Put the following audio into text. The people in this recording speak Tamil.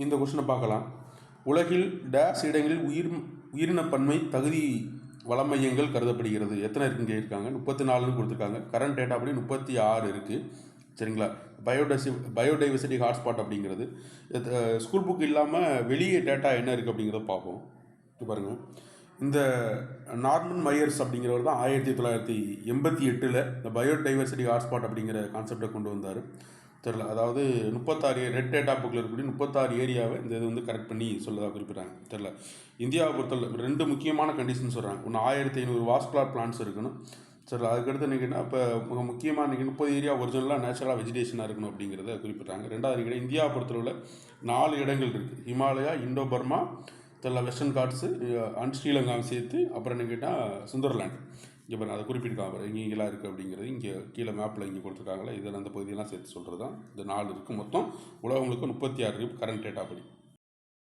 இந்த கொஷினை பார்க்கலாம். உலகில் டேஸ் இடங்களில் உயிரினப்பன்மை தகுதி வள மையங்கள் கருதப்படுகிறது. எத்தனை இருக்குன்னு கேட்டிருக்காங்க. 34ன்னு கொடுத்துருக்காங்க. கரண்ட் டேட்டா அப்படி 36 இருக்குது. சரிங்களா. பயோடைவர்சிட்டி ஹாட்ஸ்பாட் அப்படிங்கிறது ஸ்கூல் புக் இல்லாமல் வெளியே டேட்டா என்ன இருக்குது அப்படிங்கிறத பார்ப்போம். இது பாருங்கள். இந்த நார்மன் மையர்ஸ் அப்படிங்கிறவர் தான் 1988 இந்த பயோடைவர்சிட்டி ஹாட்ஸ்பாட் அப்படிங்கிற கான்செப்டை கொண்டு வந்தார். தெரியல, அதாவது 36 ரெட் டேட்டா புக்கில் இருக்கக்கூடிய 36 ஏரியாவை இந்த இது வந்து கரெக்ட் பண்ணி சொல்லதாக குறிப்பிட்றாங்க. தெரில, இந்தியாவை பொறுத்தவரை 2 முக்கியமான கண்டிஷன் சொல்கிறாங்க. ஒன்று 1500 வாஸ்குலார் பிளான்ட்ஸ் இருக்கணும். சரி, அதுக்கடுத்து என்னைக்குன்னா இப்போ முக்கியமாக இன்றைக்கி 30 ஏரியா ஒரிஜினலாக நேச்சுரலாக வெஜிடேஷனாக இருக்கணும் அப்படிங்கிறத குறிப்பிட்றாங்க. ரெண்டாவது கேட்டால் இந்தியாவை பொறுத்தளவில் 4 இடங்கள் இருக்குது. ஹிமாலயா, இண்டோ பர்மா, தெரியல வெஸ்டர்ன் காட்ஸு அண்ட் ஸ்ரீலங்காவை சேர்த்து, அப்புறம் என்ன கேட்டால் சுந்தர்லாண்ட். இங்கே பாருங்கள், அதை குறிப்பிட்டிருக்காங்க. இங்கெல்லாம் இருக்குது அப்படிங்கிறது இங்கே கீழே மேப்பில் இங்கே கொடுத்துருக்காங்களே, இதில் அந்த பகுதியெல்லாம் சேர்த்து சொல்கிறது தான் இந்த 4 இருக்குது. மொத்தம் உலகங்களுக்கு 36 கரண்ட் டேட்டா படி.